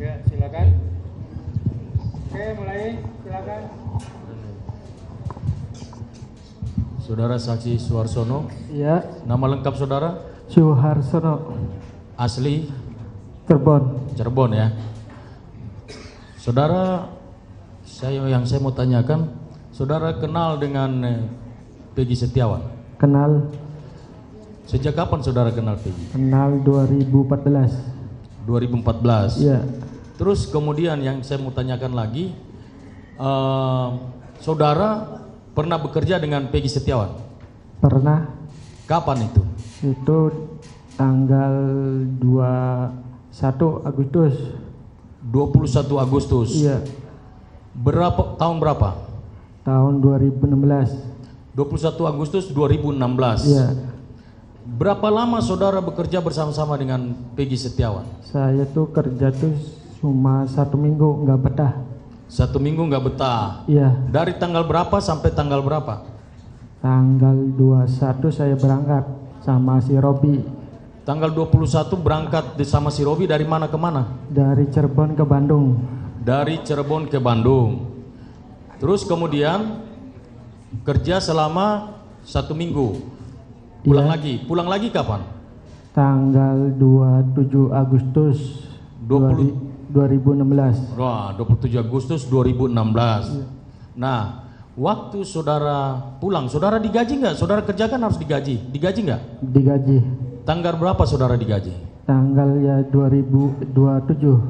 Ya, silakan. Oke, mulai. Silakan. Saudara saksi Suharsono. Iya. Nama lengkap saudara? Suharsono. Asli Cirebon. Cirebon ya. Saudara, yang saya mau tanyakan, saudara kenal dengan Peggy Setiawan? Kenal. Sejak kapan saudara kenal Peggy? Kenal 2014. 2014. Iya. Terus kemudian yang saya mau tanyakan lagi, saudara pernah bekerja dengan Peggy Setiawan? Pernah. Kapan itu? Itu tanggal 21 Agustus. 21 Agustus. Iya. Tahun berapa? Tahun 2016. 21 Agustus 2016. Iya. Berapa lama saudara bekerja bersama-sama dengan Peggy Setiawan? Saya tuh kerja tuh cuma 1 minggu, nggak betah. 1 minggu nggak betah. Iya. Dari tanggal berapa sampai tanggal berapa? Tanggal 21 saya berangkat sama si Robi. Tanggal 21 berangkat sama si Robi dari mana ke mana? Dari Cirebon ke Bandung. Dari Cirebon ke Bandung. Terus kemudian kerja selama 1 minggu. Pulang Iya. lagi. Pulang lagi kapan? Tanggal 27 Agustus 2016. Wah, 27 Agustus 2016. Iya. Nah, waktu saudara pulang, saudara digaji nggak? Saudara kerjakan harus digaji. Digaji nggak? Digaji. Tanggal berapa saudara digaji? Tanggal ya 2027.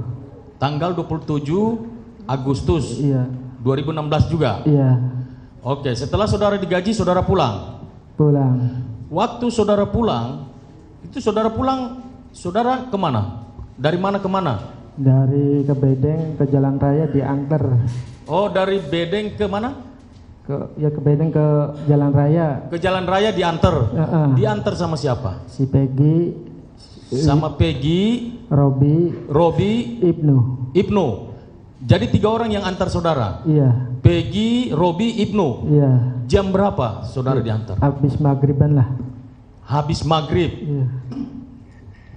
Tanggal 27 Agustus Iya. 2016 juga? Iya. Oke, setelah saudara digaji, saudara pulang. Pulang. Waktu saudara pulang, itu saudara pulang, saudara kemana? Dari mana ke mana? Dari ke Bedeng ke Jalan Raya diantar. Oh, dari Bedeng ke mana? Ke Bedeng ke Jalan Raya. Ke Jalan Raya diantar. Diantar sama siapa? Si Peggy, Sama Peggy, Robi, Ibnu. Jadi 3 orang yang antar saudara. Iya. Peggy, Robi, Ibnu. Iya. Jam berapa saudara diantar? Habis maghriban lah. Habis maghrib. Iya.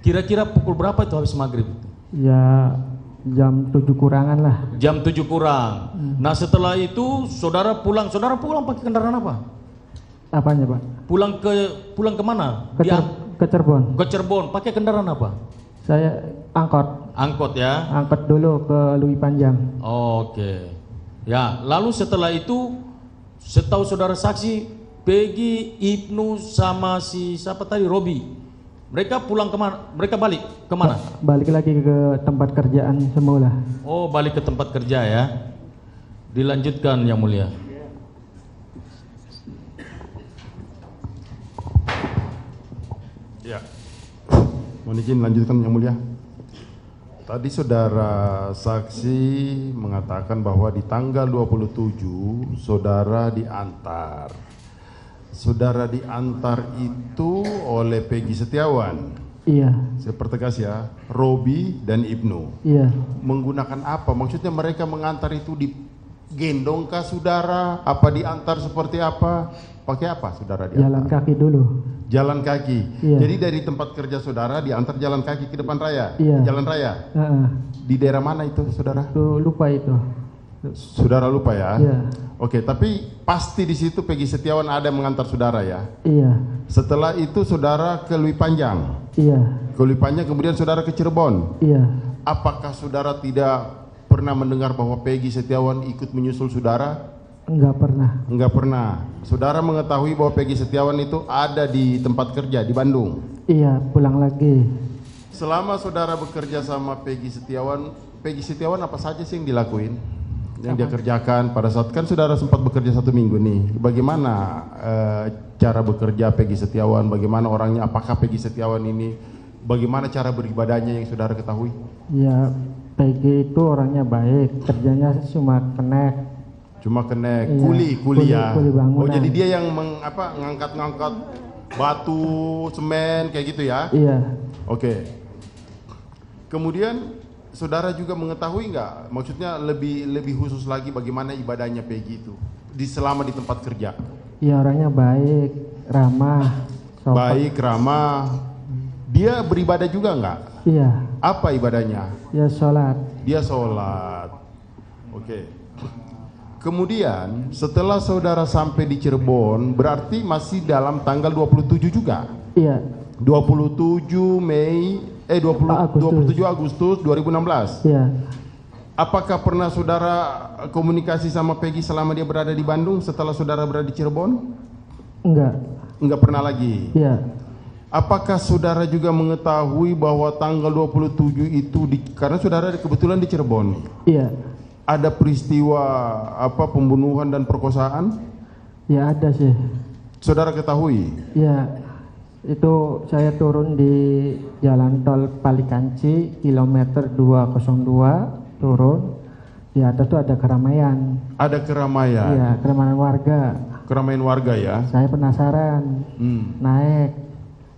Kira-kira pukul berapa itu habis maghrib? Ya jam 7 kurangan lah. Jam 7 kurang. Nah setelah itu saudara pulang pakai kendaraan apa? Apanya Pak? Pulang ke mana? Ke Cirebon. Ke Cirebon. Pakai kendaraan apa? Saya angkot. Angkot ya. Angkot dulu ke Lui Panjang. Oke. Ya, lalu setelah itu setahu saudara saksi Peggy, Ibnu sama si siapa tadi Robi. Mereka pulang kemana? Mereka balik kemana? Balik lagi ke tempat kerjaan semula. Oh, balik ke tempat kerja ya. Dilanjutkan yang mulia. Ya. Mohon izin lanjutkan yang mulia. Tadi saudara saksi mengatakan bahwa di tanggal 27 saudara diantar. Saudara diantar itu oleh Peggy Setiawan. Iya. Saya pertegas ya, Robi dan Ibnu. Iya. Menggunakan apa? Maksudnya mereka mengantar itu digendong kah saudara? Apa diantar seperti apa? Pakai apa saudara diantar? Jalan kaki dulu. Jalan kaki. Iya. Jadi dari tempat kerja saudara diantar jalan kaki ke depan raya. Iya. Jalan raya. Di daerah mana itu saudara? Tuh, lupa itu. Saudara lupa ya? Iya. Oke, tapi pasti di situ Peggy Setiawan ada mengantar saudara ya? Iya. Setelah itu saudara ke Lui Panjang. Iya. Ke Lui Panjang kemudian saudara ke Cirebon. Iya. Apakah saudara tidak pernah mendengar bahwa Peggy Setiawan ikut menyusul saudara? Enggak pernah. Enggak pernah. Saudara mengetahui bahwa Peggy Setiawan itu ada di tempat kerja di Bandung. Iya, pulang lagi. Selama saudara bekerja sama Peggy Setiawan apa saja sih yang dilakuin? Yang dia kerjakan pada saat kan saudara sempat bekerja 1 minggu nih. Bagaimana cara bekerja Peggy Setiawan? Bagaimana orangnya? Apakah Peggy Setiawan ini? Bagaimana cara beribadahnya yang saudara ketahui? Ya, Peggy itu orangnya baik. Kerjanya cuma kenek. Cuma kenek. Iya, Kuli ya. Kuli bangunan. Oh jadi dia yang ngangkat-ngangkat batu, semen kayak gitu ya? Iya. Oke. Kemudian saudara juga mengetahui nggak, maksudnya lebih khusus lagi bagaimana ibadahnya Peggy itu selama di tempat kerja? Iya, orangnya baik, ramah, sopan. Baik, ramah. Dia beribadah juga nggak? Iya. Apa ibadahnya? Ya sholat. Dia sholat. Oke. Kemudian setelah saudara sampai di Cirebon, berarti masih dalam tanggal 27 juga? Iya. 27 Agustus 2016. Iya. Apakah pernah saudara komunikasi sama Peggy selama dia berada di Bandung setelah saudara berada di Cirebon? Enggak. Enggak pernah lagi. Iya. Apakah saudara juga mengetahui bahwa tanggal 27 itu karena saudara kebetulan di Cirebon, Iya. ada peristiwa pembunuhan dan perkosaan? Ya ada sih. Saudara ketahui? Ya, itu saya turun di jalan tol Palikanci kilometer 202, turun di atas tuh ada keramaian. Ada keramaian? Iya, keramaian warga. Keramaian warga ya? Saya penasaran,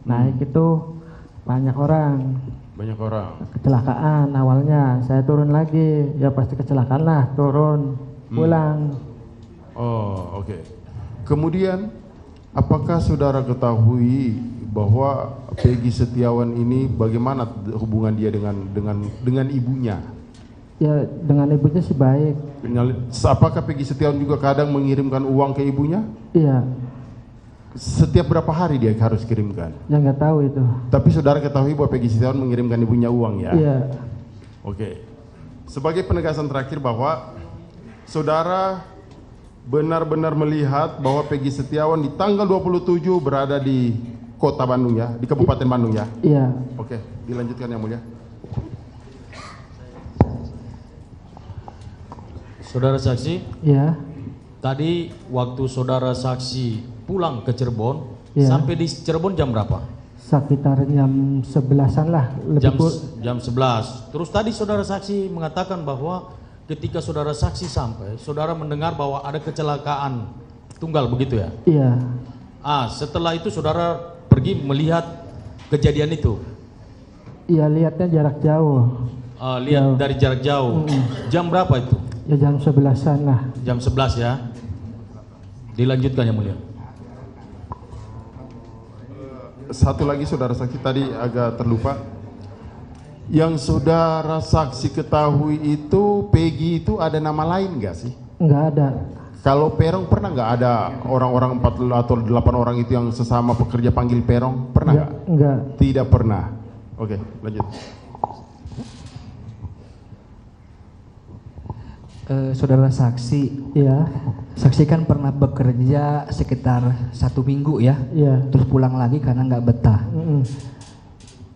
naik itu banyak orang. Banyak orang. Kecelakaan awalnya, saya turun lagi, ya pasti kecelakaan lah, turun, pulang. Oh, oke. Kemudian apakah saudara ketahui bahwa Peggy Setiawan ini bagaimana hubungan dia dengan ibunya? Ya dengan ibunya sih baik. Apakah Peggy Setiawan juga kadang mengirimkan uang ke ibunya? Iya. Setiap berapa hari dia harus kirimkan? Ya nggak tahu itu. Tapi saudara ketahui bahwa Peggy Setiawan mengirimkan ibunya uang ya? Iya. Oke. Sebagai penegasan terakhir bahwa saudara benar-benar melihat bahwa Peggy Setiawan di tanggal 27 berada di kota Bandung ya, di Kabupaten Bandung ya? Iya. Oke, dilanjutkan yang mulia. Saudara saksi, Iya. tadi waktu saudara saksi pulang ke Cirebon, Iya. sampai di Cirebon jam berapa? Sekitar jam 11-an lah. Jam 11. Terus tadi saudara saksi mengatakan bahwa ketika saudara saksi sampai, saudara mendengar bahwa ada kecelakaan tunggal, begitu ya? Iya. Setelah itu saudara pergi melihat kejadian itu? Iya, lihatnya jarak jauh. Lihat dari jarak jauh. Jam berapa itu? Ya jam 11-an lah. Jam 11 ya. Dilanjutkan yang mulia. Satu lagi saudara saksi tadi agak terlupa. Yang saudara saksi ketahui itu Peggy itu ada nama lain nggak sih? Nggak ada. Kalau Perong pernah nggak ada orang-orang 4 atau 8 orang itu yang sesama pekerja panggil Perong? Pernah nggak? Nggak. Tidak pernah. Oke, lanjut. Saudara saksi, Iya. saksi kan pernah bekerja sekitar 1 minggu ya, Iya. terus pulang lagi karena nggak betah.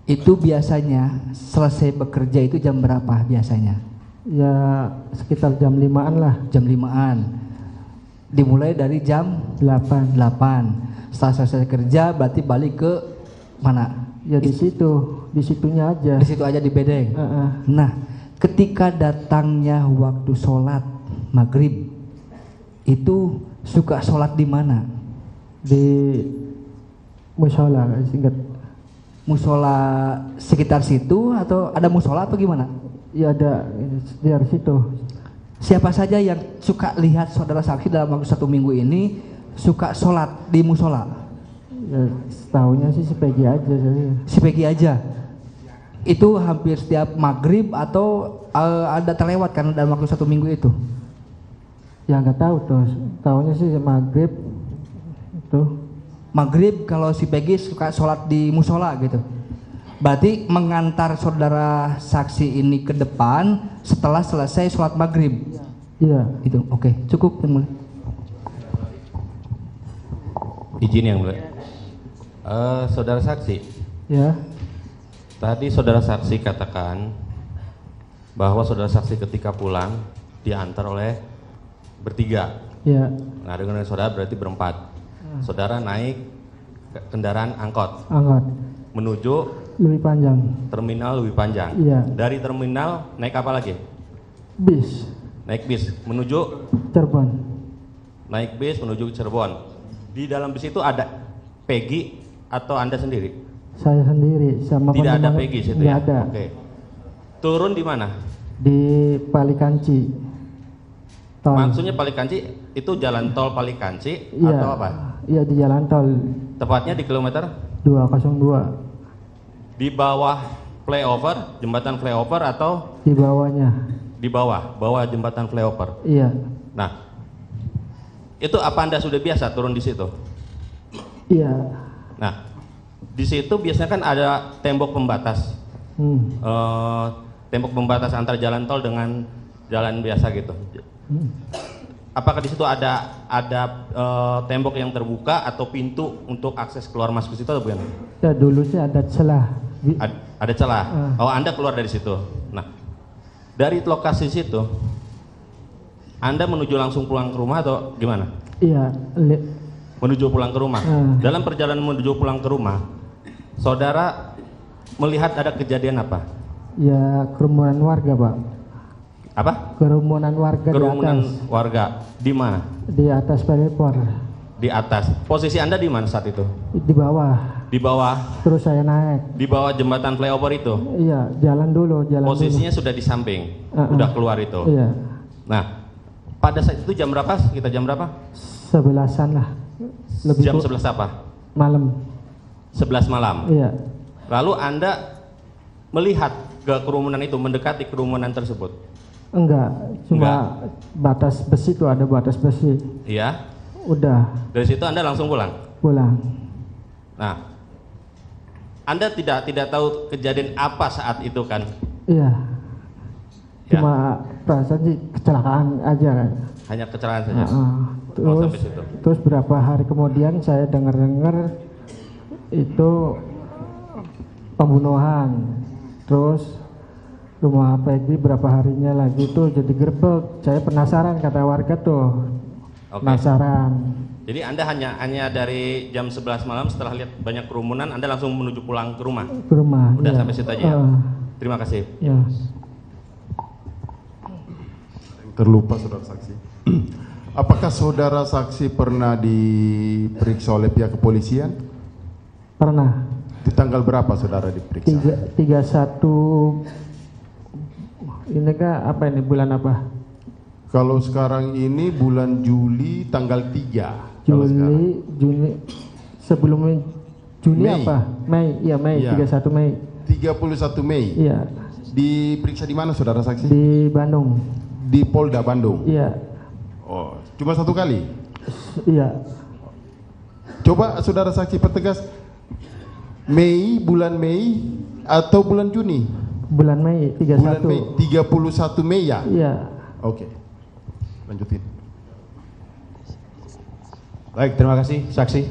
Itu biasanya selesai bekerja itu jam berapa biasanya? Ya sekitar jam 5-an lah. Jam 5-an. Dimulai dari jam 8. Setelah selesai kerja berarti balik ke mana? Ya di situnya aja. Di situ aja di bedeng. Nah, ketika datangnya waktu sholat maghrib itu suka sholat di mana? Di musola, singkat. Musola sekitar situ atau ada musola atau gimana? Ya ada di situ. Siapa saja yang suka lihat saudara saksi dalam waktu 1 minggu ini suka sholat di musola? Ya setahunya sih si Peggy aja. Si Peggy aja. Itu hampir setiap maghrib atau ada terlewat karena dalam waktu 1 minggu itu? Ya nggak tahu tuh. Tahunya sih maghrib itu. Maghrib kalau si Peggy suka sholat di musola gitu. Berarti mengantar saudara saksi ini ke depan setelah selesai sholat maghrib. Iya. Itu oke, cukup yang mulia. Izin yang mulia. Saudara saksi. Ya. Tadi saudara saksi katakan bahwa saudara saksi ketika pulang diantar oleh bertiga. Ya. Nah, dengan saudara berarti berempat. Saudara naik kendaraan angkot menuju Lebih panjang. terminal lebih panjang. Iya. Dari terminal naik apa lagi? Bis. Naik bis menuju Cirebon. naik bis menuju Cirebon. Di dalam bis itu ada Peggy atau Anda sendiri? Saya sendiri sama Tidak ada penumpang. Peggy situ Nggak ya? ada. Oke. Turun di mana? Di Palikanci. Tol. Maksudnya Palikanci itu jalan tol Palikanci Iya. atau apa? Iya di jalan tol Tepatnya di kilometer 202. di bawah flyover, jembatan flyover atau Di bawahnya. di bawah jembatan flyover? Iya. Nah, itu apa Anda sudah biasa turun di situ? Iya. Nah, di situ biasanya kan ada tembok pembatas. Tembok pembatas antara jalan tol dengan jalan biasa gitu. Apakah di situ ada tembok yang terbuka atau pintu untuk akses keluar masuk ke situ atau bukan? Ya dulu sih ada celah. Ada celah. Oh, Anda keluar dari situ. Nah, dari lokasi situ Anda menuju langsung pulang ke rumah atau gimana? Iya. Menuju pulang ke rumah. Dalam perjalanan menuju pulang ke rumah, saudara melihat ada kejadian apa? Ya kerumunan warga, Pak. Apa? Kerumunan warga Kerumunan di atas. warga di mana? Di atas pelipor. Di atas. Posisi Anda di mana saat itu? Di bawah. Di bawah. Terus saya naik. Di bawah jembatan flyover itu. Iya, jalan dulu. Posisinya sudah di samping. Udah keluar itu. Iya. Nah, pada saat itu jam berapa? Kita jam berapa? 11-an lah. Jam 11 apa? Malam. 11 malam. Iya. Lalu Anda melihat ke kerumunan itu, mendekati kerumunan tersebut? Enggak, cuma batas besi tuh, ada batas besi. Iya. Udah. Dari situ Anda langsung pulang? Pulang. Nah, Anda tidak tahu kejadian apa saat itu kan? Iya. Ya. Cuma perasaan sih kecelakaan aja kan. Hanya kecelakaan saja. Terus, sampai situ. terus berapa hari kemudian saya dengar itu pembunuhan. Terus rumah Peggy berapa harinya lagi tuh jadi gerbek. Saya penasaran, kata warga tuh. Penasaran. Jadi Anda hanya dari jam 11 malam setelah lihat banyak kerumunan Anda langsung menuju pulang ke rumah? Ke rumah. Udah iya. sampai situ aja ya? Terima kasih. Ya. Terlupa saudara saksi. Apakah saudara saksi pernah diperiksa oleh pihak kepolisian? Pernah. Di tanggal berapa saudara diperiksa? 31. Ini kah apa ini, bulan apa? Kalau sekarang ini bulan Juli tanggal 3. Juni sebelum Juni Mei. apa? Mei, iya Mei, Iya. 31 Mei. 31 Mei. Iya. Diperiksa di mana saudara saksi? Di Bandung. Di Polda Bandung. Iya. Oh, cuma satu kali. Iya. Coba saudara saksi pertegas, bulan Mei atau bulan Juni? Bulan Mei 31. Bulan Mei, 31 Mei ya? Iya. Oke. Lanjutin. Baik, terima kasih saksi.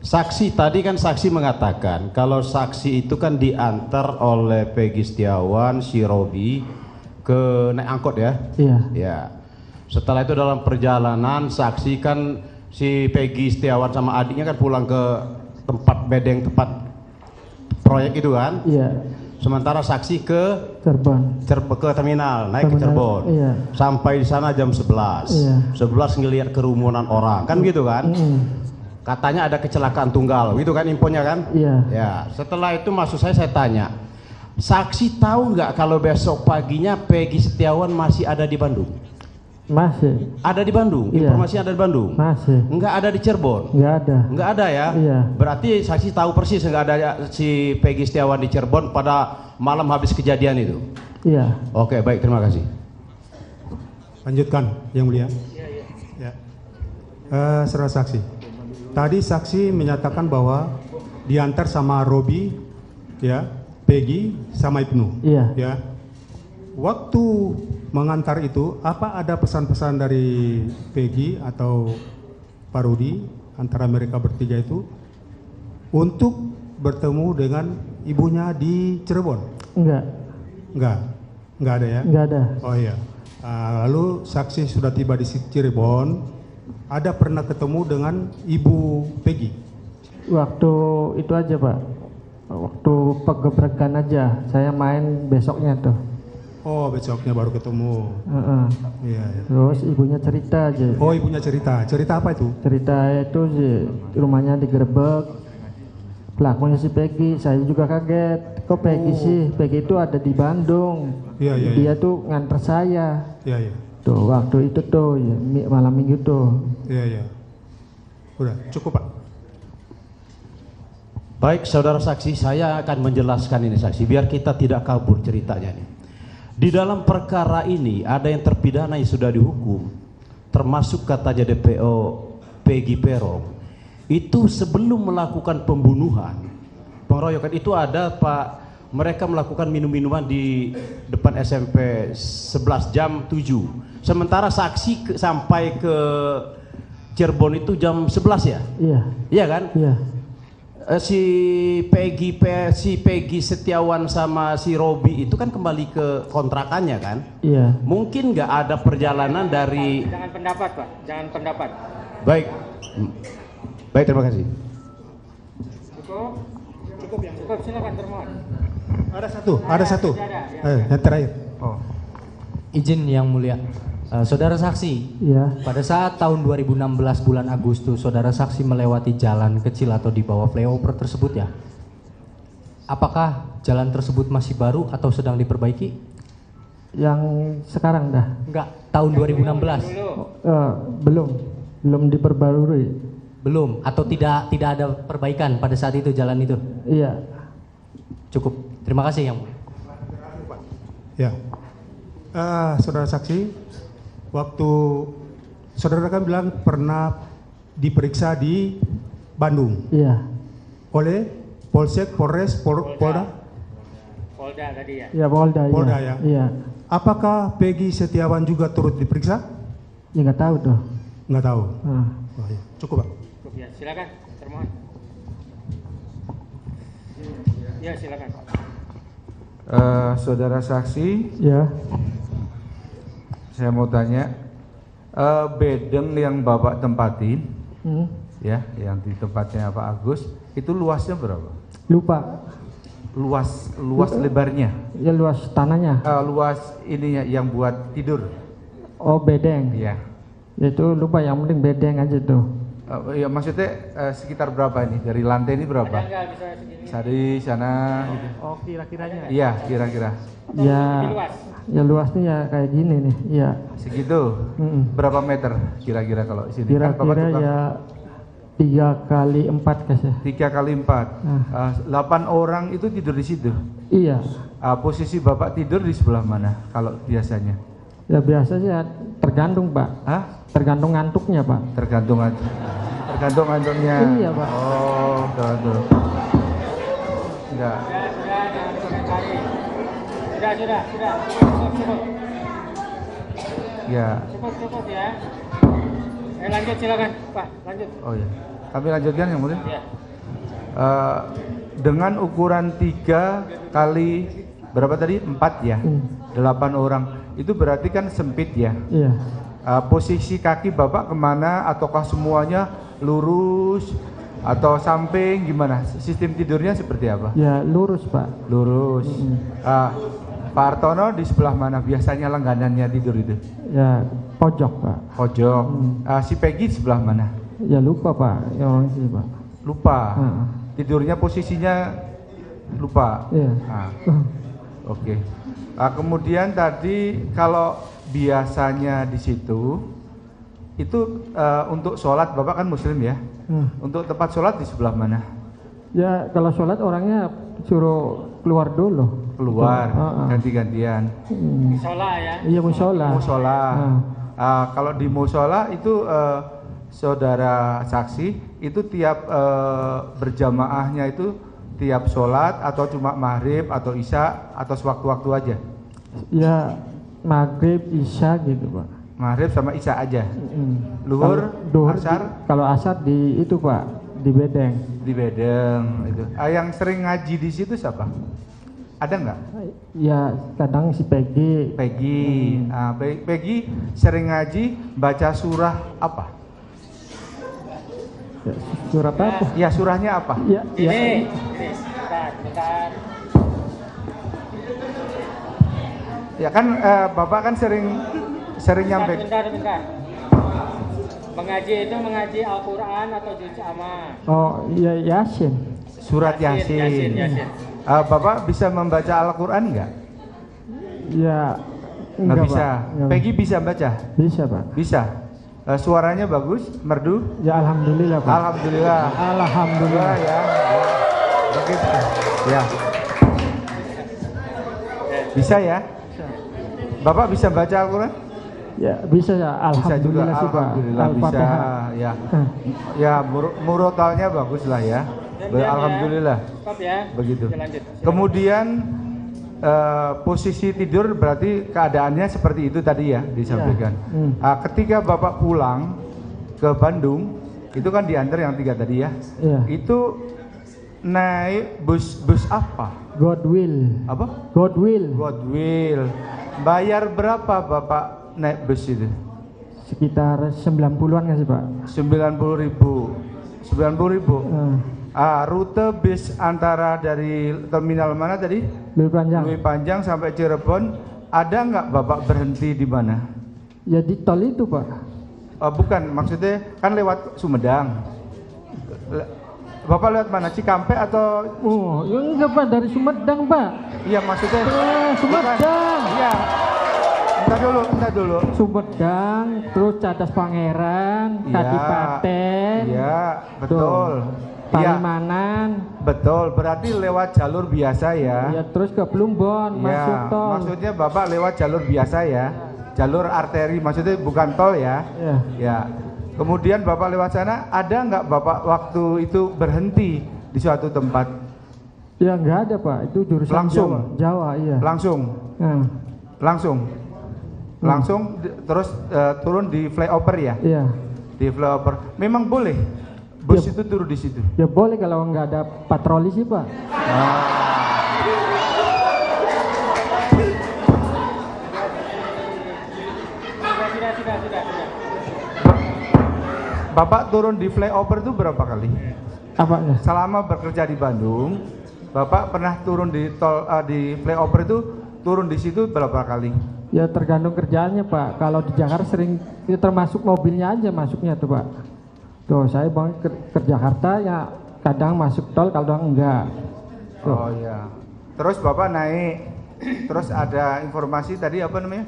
Saksi tadi kan saksi mengatakan kalau saksi itu kan diantar oleh Peggy Setiawan, si Robi ke naik angkot ya? Iya. Ya. Setelah itu dalam perjalanan saksi kan si Peggy Setiawan sama adiknya kan pulang ke tempat bedeng, tempat proyek itu kan? Iya. Sementara saksi ke Cirebon. ke terminal, naik ke Cirebon. Iya. Sampai di sana jam 11. Iya. 11 ngelihat kerumunan orang, kan gitu kan? Katanya ada kecelakaan tunggal, gitu kan infonya kan? Iya. Ya, setelah itu maksud saya tanya, saksi tahu nggak kalau besok paginya Peggy Setiawan masih ada di Bandung? Masih. Ada di Bandung? Iya. Informasinya ada di Bandung? Masih. Nggak ada di Cirebon? Nggak ada. Nggak ada ya? Iya. Berarti saksi tahu persis nggak ada si Peggy Setiawan di Cirebon pada malam habis kejadian itu? Iya. Oke, baik, terima kasih. Lanjutkan, Yang Mulia. Ya. Saudara saksi, tadi saksi menyatakan bahwa diantar sama Robi, ya, Peggy sama Ibnu. Iya. Ya. Waktu mengantar itu, apa ada pesan-pesan dari Peggy atau Pak Rudi antara mereka bertiga itu untuk bertemu dengan ibunya di Cirebon? Enggak. Enggak ada ya? Enggak ada. Oh iya. Lalu saksi sudah tiba di Cirebon, ada pernah ketemu dengan ibu Peggy? Waktu itu aja Pak. Waktu penggebrekan aja. Saya main besoknya tuh. Oh, besoknya baru ketemu. Iya, iya. Terus ibunya cerita aja. Oh, ibunya cerita. Cerita apa itu? Cerita itu sih rumahnya digerebek. Pelakunya si Peggy. Saya juga kaget. Kok Peggy sih? Peggy itu ada di Bandung. Iya, iya. Dia tuh nganter saya. Iya, iya. Tuh waktu itu tuh ya, malam minggu tuh. Iya, iya. Udah, cukup Pak. Baik, saudara saksi, saya akan menjelaskan ini saksi, biar kita tidak kabur ceritanya nih. Di dalam perkara ini ada yang terpidana yang sudah dihukum, termasuk katanya DPO Peggy Peron. Itu sebelum melakukan pembunuhan, pengeroyokan itu ada Pak, mereka melakukan minum-minuman di depan SMP 11 jam 7. Sementara saksi sampai ke Cirebon itu jam 11 ya? Iya. Iya kan? Iya. Si Peggy Setiawan sama si Robi itu kan kembali ke kontrakannya kan? Iya. Mungkin nggak ada perjalanan dari. Jangan pendapat Pak, jangan pendapat. Baik, baik, terima kasih. Cukup silakan termohon. Ada satu. Yang terakhir. Oh. Izin yang mulia. Saudara saksi, Iya. pada saat tahun 2016 bulan Agustus, saudara saksi melewati jalan kecil atau di bawah flyover tersebut ya? Apakah jalan tersebut masih baru atau sedang diperbaiki? Yang sekarang dah. Enggak, tahun 2016. Belum diperbarui. Belum atau tidak ada perbaikan pada saat itu jalan itu? Iya. Cukup. Terima kasih yang mulia. Ya. Saudara saksi, waktu saudara kan bilang pernah diperiksa di Bandung Iya. oleh Polsek, Polres, Polda tadi ya. Ya Polda. Polda Iya. ya. Iya. Apakah Peggy Setiawan juga turut diperiksa? Ya nggak tahu tuh. Nggak tahu. Nah. Oh, iya. Cukup Pak. Cukup ya, silakan termohon. Ya silakan. Saudara saksi, Ya. saya mau tanya, bedeng yang Bapak tempatin, ya, yang di tempatnya Pak Agus, itu luasnya berapa? Lupa. Luas lebarnya? Ya luas tanahnya. Luas ininya yang buat tidur? Oh bedeng. Iya. Itu lupa, yang penting bedeng aja tuh. Ya maksudnya sekitar berapa ini? Dari lantai ini berapa? Ada nggak bisa segini? Dari sana gitu. Oh kira-kiranya. Iya, kira-kira. Ya. Lebih luas. Ya luasnya ya kayak gini nih. Iya. Segitu. Berapa meter kira-kira kalau sini? Kan Bapak Kira-kira tukang- ya 3x4 kasih. 3x4. 8 orang itu tidur di situ. Iya. Posisi Bapak tidur di sebelah mana kalau biasanya? Ya biasanya tergantung Pak. Hah? Tergantung ngantuknya Pak. Tergantung ngantuknya. Iya Pak. Oh, betul. Enggak. Sudah. Cukup. Ya. Cukup ya. Lanjut silakan Pak, lanjut. Oh ya. Kami lanjutkan yang mulia. Ya. Dengan ukuran 3 kali berapa tadi? 4 ya. 8 orang. Itu berarti kan sempit ya. Iya. Posisi kaki Bapak kemana, ataukah semuanya lurus atau samping, gimana? Sistem tidurnya seperti apa? Ya lurus Pak. Lurus. Pak Hartono di sebelah mana biasanya langganannya tidur itu? Ya pojok Pak. Pojok. Si Peggy sebelah mana? Ya lupa Pak. Ya orang sini Pak. Lupa. Tidurnya posisinya lupa. Iya. Oke. Kemudian tadi kalau biasanya di situ itu untuk sholat, Bapak kan Muslim ya? Untuk tempat sholat di sebelah mana? Ya kalau sholat orangnya suruh keluar dulu. Keluar, ganti-gantian. Musola ya? Iya musola. Musola. Kalau di musola itu saudara saksi itu tiap berjamaahnya itu tiap sholat atau cuma maghrib atau isya atau sewaktu-waktu aja? Ya maghrib, isya gitu Pak. Maghrib sama isya aja. Luhur, asar? Kalau asar di itu Pak, di bedeng. Di bedeng itu. Yang sering ngaji di situ siapa? Ada nggak? Ya kadang si Peggy. Peggy sering ngaji baca surah apa? Ya, surah apa? Ya surahnya apa? Ya, Ini. Bentar. Ya kan Bapak kan sering nyampe. Bentar. Mengaji Al-Quran atau juz amma? Oh iya Yasin. Surat Yasin. Bapak bisa membaca Al-Quran nggak? Ya nggak bisa. Pak. Peggy bisa baca? Bisa Pak. Bisa. Suaranya bagus, merdu? Ya alhamdulillah Pak. Alhamdulillah. Alhamdulillah ya. begitu. Ya. Bisa ya? Bapak bisa baca Al-Quran? Ya bisa ya, Bisa juga, alhamdulillah sih Pak. alhamdulillah bisa. Al-Fatihah. Ya, ya murotalnya bagus lah ya. Alhamdulillah. Stop ya. Begitu. Ya, lanjut. Silakan. Kemudian posisi tidur berarti keadaannya seperti itu tadi ya disampaikan. Ketika Bapak pulang ke Bandung, itu kan diantar yang 3 tadi ya. Iya. Itu naik bus apa? Godwill. Apa? Godwill. Godwill. Bayar berapa Bapak naik bus itu? Sekitar 90-an nggak sih Pak? 90.000. 90.000. Rute bis antara dari terminal mana tadi? Lebih panjang. Lebih panjang sampai Cirebon. Ada nggak Bapak berhenti di mana? Ya di tol itu Pak. Bukan, maksudnya kan lewat Sumedang. Bapak lewat mana? Cikampek atau? Oh, ya enggak Pak, dari Sumedang Pak. Iya maksudnya. Sumedang. Iya. Entar dulu. Sumedang, terus Cadas Pangeran, Kadipaten. Iya, betul. Palimanan. Betul, berarti lewat jalur biasa ya. Ya, terus ke Plumbon, masuk tol. Maksudnya Bapak lewat jalur biasa ya. Jalur arteri, maksudnya bukan tol ya. Iya. Ya. Kemudian Bapak lewat sana, ada nggak Bapak waktu itu berhenti di suatu tempat? Ya nggak ada Pak, itu jurusan Langsung? Jawa, iya. Langsung? Langsung terus turun di flyover ya? Iya. Di flyover. Memang boleh bus itu turun di situ? Ya boleh kalau nggak ada patroli sih Pak. Sudah. Bapak turun di flyover itu berapa kali? Apanya? Selama bekerja di Bandung, Bapak pernah turun di tol di flyover itu turun di situ berapa kali? Ya tergantung kerjaannya Pak. Kalau di Jakarta sering ya termasuk mobilnya aja masuknya tuh Pak. Tuh saya bang ke Jakarta ya kadang masuk tol, kadang enggak. Tuh. Oh iya. Terus Bapak naik, terus ada informasi tadi apa namanya?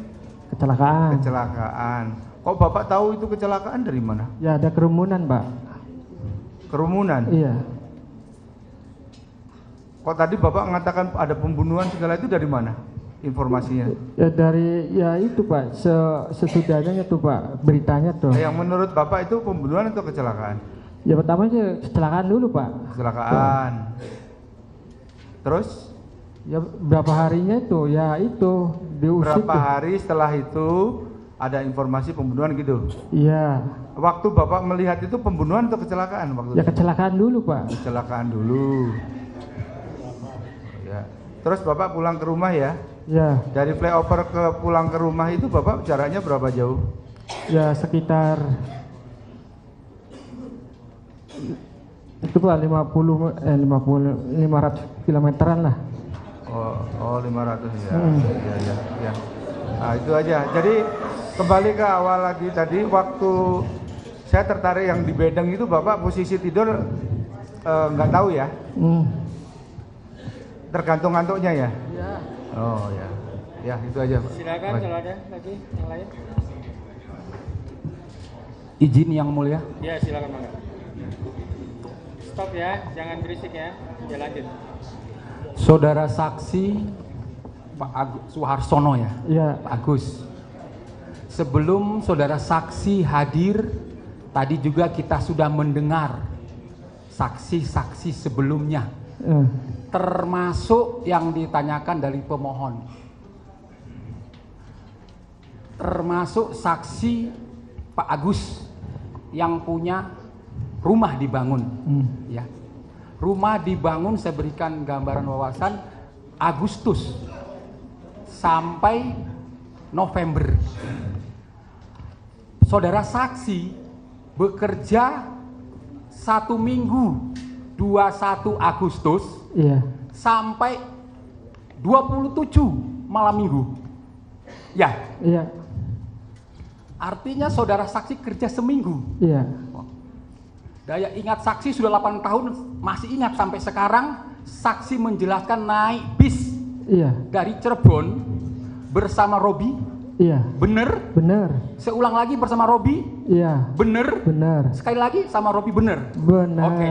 Kecelakaan. Kok Bapak tahu itu kecelakaan dari mana? Ya ada kerumunan Pak. Kerumunan? Iya. Kok tadi Bapak mengatakan ada pembunuhan segala itu dari mana informasinya? Ya dari ya itu Pak, sesudahnya tuh Pak beritanya tuh. Yang menurut Bapak itu pembunuhan atau kecelakaan? Ya pertama sih kecelakaan dulu Pak. Kecelakaan. Terus? Ya berapa harinya itu? Ya itu diusut. Berapa hari setelah itu ada informasi pembunuhan gitu? Iya. Waktu Bapak melihat itu pembunuhan atau kecelakaan waktu ya itu? Kecelakaan dulu Pak. Kecelakaan dulu. Ya. Terus Bapak pulang ke rumah ya? Ya. Dari flyover ke pulang ke rumah itu Bapak jaraknya berapa jauh? Ya sekitar itu Pak 500 kilometeran lah. Oh 500 ya. Ya. Nah itu aja. Jadi kembali ke awal lagi tadi, waktu saya tertarik yang di bedeng itu Bapak posisi tidur nggak tahu ya? Tergantung ngantuknya ya? Iya. Oh ya. Ya itu aja Pak. Silakan kalau ada lagi yang lain. Izin Yang Mulia. Ya silakan Bang. Stop ya, jangan berisik ya. Ya lanjut. Saudara saksi Pak Suharsono ya? Iya. Pak Agus. Sebelum saudara saksi hadir, tadi juga kita sudah mendengar saksi-saksi sebelumnya. Termasuk yang ditanyakan dari pemohon. Termasuk saksi Pak Agus yang punya rumah dibangun. Ya. Rumah dibangun, saya berikan gambaran wawasan, Agustus sampai November. Saudara saksi bekerja 1 minggu 21 Agustus sampai 27 malam minggu. Ya. Iya. Artinya saudara saksi kerja seminggu. Iya. Daya ingat saksi sudah 8 tahun, masih ingat sampai sekarang. Saksi menjelaskan naik bis dari Cirebon bersama Robi. Iya. Bener? Bener. Saya ulang lagi bersama Robi. Iya. Bener? Bener. Sekali lagi sama Robi bener? Bener. Oke.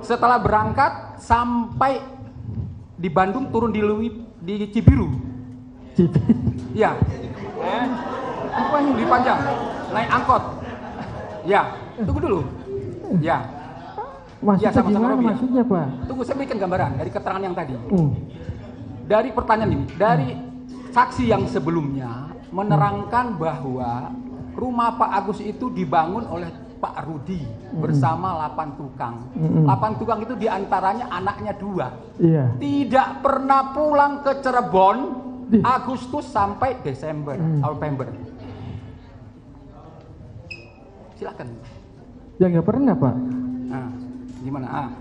Setelah berangkat sampai di Bandung turun di Cibiru. Iya. Apa ini lebih panjang? Naik angkot. Ya, tunggu dulu. Ya. Maksudnya sama-sama gimana Robi, ya. maksudnya Pak? Tunggu, saya berikan gambaran dari keterangan yang tadi. Dari pertanyaan ini, dari saksi yang sebelumnya menerangkan bahwa rumah Pak Agus itu dibangun oleh Pak Rudi bersama 8 tukang. 8 tukang itu diantaranya anaknya 2. Iya. Tidak pernah pulang ke Cirebon Agustus sampai November. Silakan. Ya nggak pernah Pak. Nah, gimana?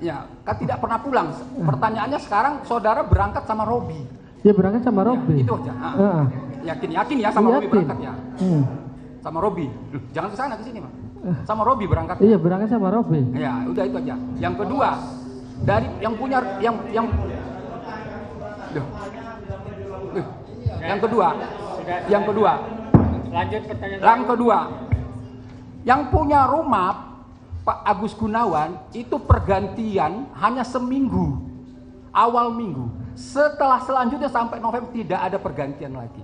Ya, kan tidak pernah pulang. Pertanyaannya sekarang saudara berangkat sama Robi. Ya berangkat sama Robi. Ya, itu aja. Yakin ya sama Robi berangkat ya. Sama Robi. Jangan ke sana, ke sini, Pak. Sama Robi berangkat. Iya, berangkat sama Robi. Ya, udah itu aja. Yang kedua, dari yang punya yang kedua. Lanjut pertanyaan. Yang kedua. Yang punya rumah Pak Agus Gunawan itu pergantian hanya seminggu, awal minggu. Setelah selanjutnya sampai November tidak ada pergantian lagi.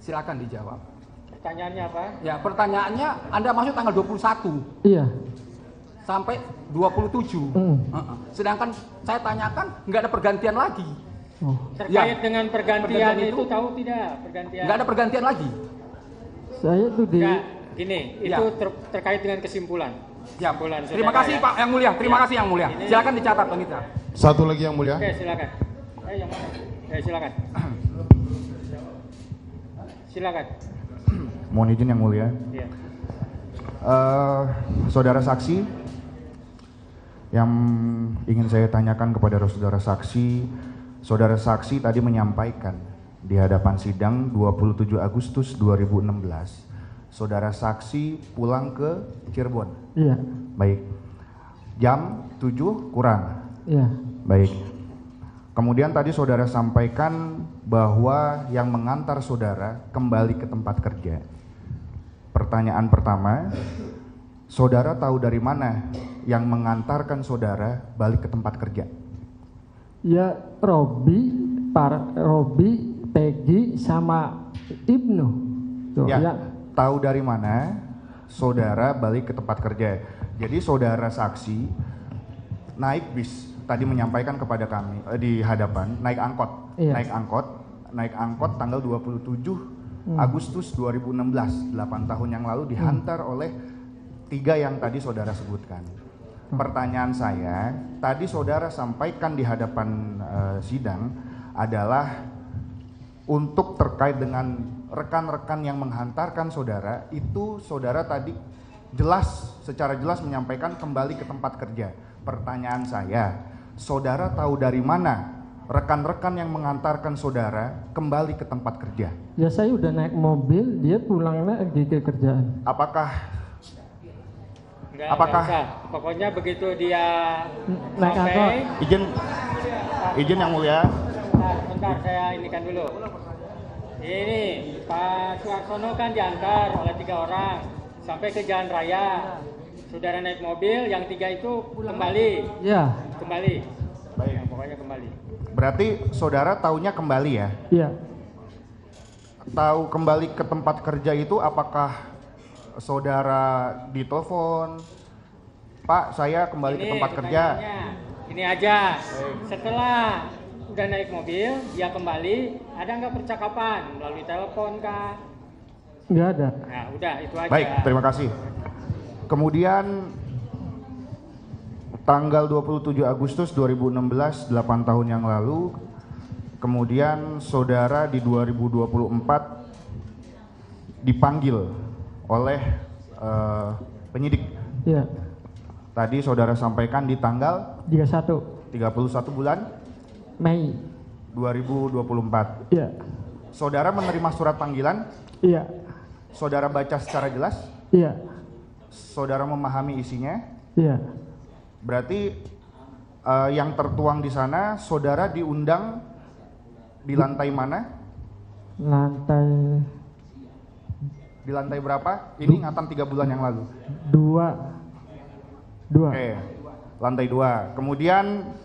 Silakan dijawab. Pertanyaannya apa? Ya, pertanyaannya Anda masuk tanggal 21. Iya. Sampai 27. Sedangkan saya tanyakan nggak ada pergantian lagi. Terkait dengan pergantian itu tahu tidak pergantian? Nggak ada pergantian lagi. Saya tuh di Gini, Ya. itu terkait dengan kesimpulan. Ya, Kesimpulan terima saudara, kasih ya. Pak yang mulia. Terima Ya. kasih yang mulia. Ini- Silakan dicatat Panitra. Satu lagi yang mulia. Oke, silakan. Yang mana? Silakan. Silakan. Mohon izin yang mulia. Iya. Saudara saksi, yang ingin saya tanyakan kepada saudara saksi tadi menyampaikan di hadapan sidang 27 Agustus 2016, saudara saksi pulang ke Cirebon. Iya. Baik. Jam 7 kurang. Iya. Baik. Kemudian tadi saudara sampaikan bahwa yang mengantar saudara kembali ke tempat kerja. Pertanyaan pertama, saudara tahu dari mana yang mengantarkan saudara balik ke tempat kerja? Ya Robi, Peggy sama Ibnu. Tuh, Ya, tahu dari mana saudara balik ke tempat kerja. Jadi saudara saksi naik bis, tadi menyampaikan kepada kami di hadapan, naik angkot. Iya. Naik angkot tanggal 27 Agustus 2016, 8 tahun yang lalu dihantar oleh 3 yang tadi saudara sebutkan. Pertanyaan saya, tadi saudara sampaikan di hadapan sidang adalah untuk terkait dengan rekan-rekan yang menghantarkan saudara, itu saudara tadi secara jelas menyampaikan kembali ke tempat kerja. Pertanyaan saya, saudara tahu dari mana rekan-rekan yang mengantarkan saudara kembali ke tempat kerja? Ya saya udah naik mobil, dia pulang lagi ke kerjaan. Apakah Enggak usah. Pokoknya begitu dia naik angkot. sampai izin yang mulia. Bentar saya inikan dulu. Ini Pak Suarsono kan diantar oleh 3 orang sampai ke jalan raya. Saudara naik mobil, yang 3 itu kembali. Ya. Kembali. Baik. Ya, pokoknya kembali. Berarti saudara taunya kembali ya? Iya. Tahu kembali ke tempat kerja itu apakah saudara ditelepon, Pak saya kembali ke tempat kerja? Ini aja. Setelah udah naik mobil, dia kembali, ada nggak percakapan melalui telepon kah? Nggak ada. Nah, udah itu aja. Baik, terima kasih. Kemudian tanggal 27 Agustus 2016, 8 tahun yang lalu, kemudian saudara di 2024 dipanggil oleh penyidik. Iya. Tadi saudara sampaikan di tanggal 31 bulan Mei 2024. Iya. Saudara menerima surat panggilan? Iya. Saudara baca secara jelas? Iya. Saudara memahami isinya? Iya. Berarti yang tertuang di sana saudara diundang di lantai mana? Di lantai berapa? Ini ingatan 3 bulan yang lalu. 2. Oke. Lantai 2. Kemudian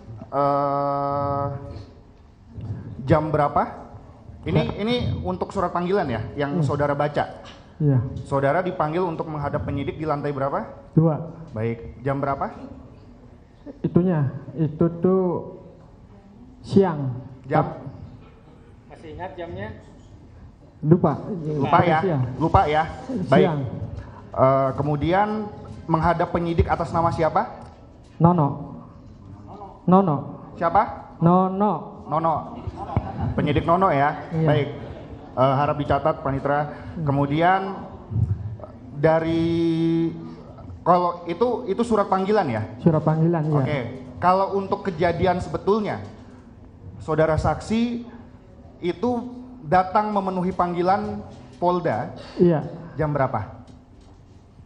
jam berapa? Ini untuk surat panggilan ya, yang saudara baca. Iya. Saudara dipanggil untuk menghadap penyidik di lantai berapa? 2. Baik, jam berapa? Itu tuh siang. Jam? Masih ingat jamnya? Lupa ya. Baik. Siang. Kemudian menghadap penyidik atas nama siapa? Nono. Siapa? Nono. Penyidik Nono ya. Iya. Baik. Harap dicatat Panitra. Kemudian dari kalau itu surat panggilan ya? Surat panggilan ya. Oke. Kalau untuk kejadian sebetulnya saudara saksi itu datang memenuhi panggilan Polda. Iya. Jam berapa?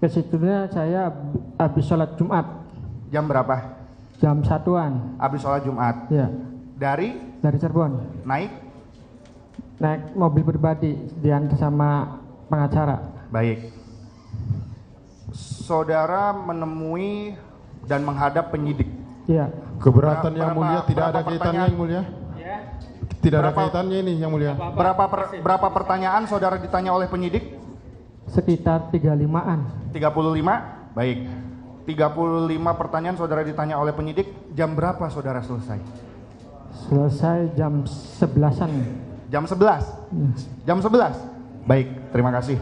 Kesitunya saya habis sholat Jumat. Jam berapa? Jam 1-an. Habis sholat Jumat. Iya. Dari Cirebon. Naik mobil pribadi diantar sama pengacara. Baik. Saudara menemui dan menghadap penyidik. Iya. Keberatan yang mulia tidak ada kaitannya yang mulia. Ya. Tidak ada kaitannya ini yang mulia. Berapa pertanyaan saudara ditanya oleh penyidik? Sekitar 35-an. 35? Baik. 35 pertanyaan saudara ditanya oleh penyidik. Jam berapa saudara selesai? Selesai jam 11-an. Jam 11? Jam 11? Baik, terima kasih.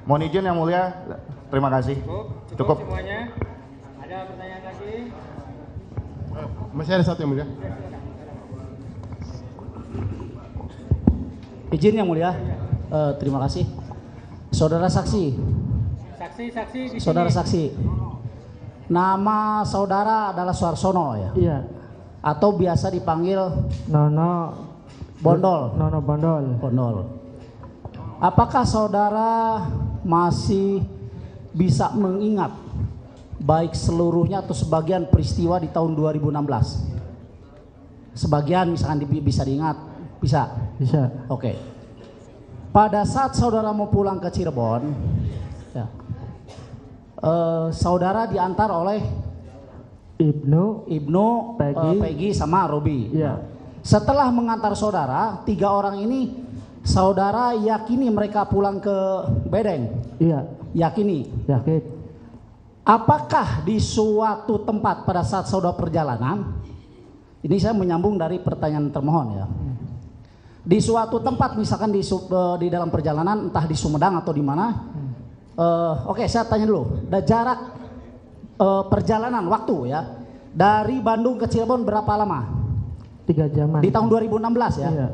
Mohon izin yang mulia, terima kasih. Cukup semuanya. Ada pertanyaan lagi? Masih ada satu yang mulia. Izin yang mulia, terima kasih. Saudara saksi. Saksi di Saudara sini. saksi. Nama saudara adalah Suarsono ya? Iya. Atau biasa dipanggil Nono Bondol. Nono Bondol. Apakah saudara masih bisa mengingat baik seluruhnya atau sebagian peristiwa di tahun 2016? Sebagian misalkan bisa diingat, bisa? Bisa. Oke. Pada saat saudara mau pulang ke Cirebon, ya, saudara diantar oleh Ibnu, Peggy sama Robi. Iya. Setelah mengantar saudara, 3 orang ini saudara yakini mereka pulang ke Bedeng? Iya. Yakini? Yakin. Apakah di suatu tempat pada saat saudara perjalanan, ini saya menyambung dari pertanyaan termohon ya, di suatu tempat misalkan di dalam perjalanan entah di Sumedang atau di mana, oke saya tanya dulu, jarak perjalanan waktu ya dari Bandung ke Cirebon berapa lama? 3 jaman. Di tahun 2016 ya? Iya.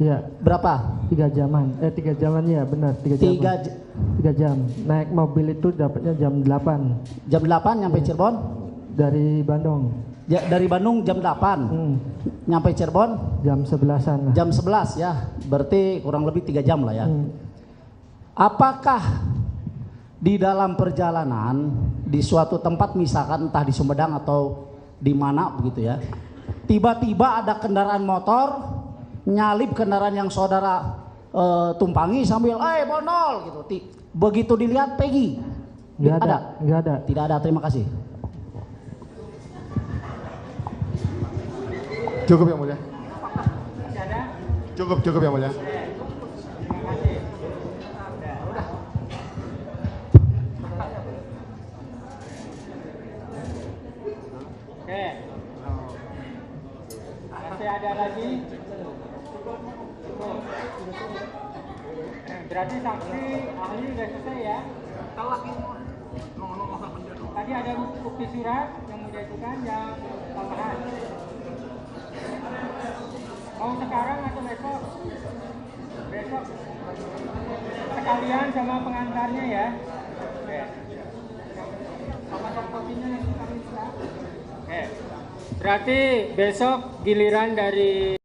Iya. Berapa? 3 jaman. 3 jaman ya benar 3 jam. 3 jam. Naik mobil itu dapatnya jam 8. Jam 8 nyampe Cirebon? Dari Bandung. Ya, dari Bandung jam 8. Nyampe Cirebon? Jam 11-an. Jam 11 ya. Berarti kurang lebih 3 jam lah ya. Apakah di dalam perjalanan di suatu tempat misalkan entah di Sumedang atau di mana begitu ya, tiba-tiba ada kendaraan motor nyalip kendaraan yang saudara tumpangi sambil Bondol gitu. Begitu dilihat Peggy? Nggak ada. Tidak ada, terima kasih. Cukup yang mulia. Cukup yang mulia. Oke. Masih ada lagi? Cukup. Berarti saksi ahli sudah selesai ya? Tadi ada bukti surat yang mau diajukan yang tambahan. Mau sekarang atau besok? Besok. Sekalian sama pengantarnya ya. Oke. Sama kopinya yang kami minta. Oke. Berarti besok giliran dari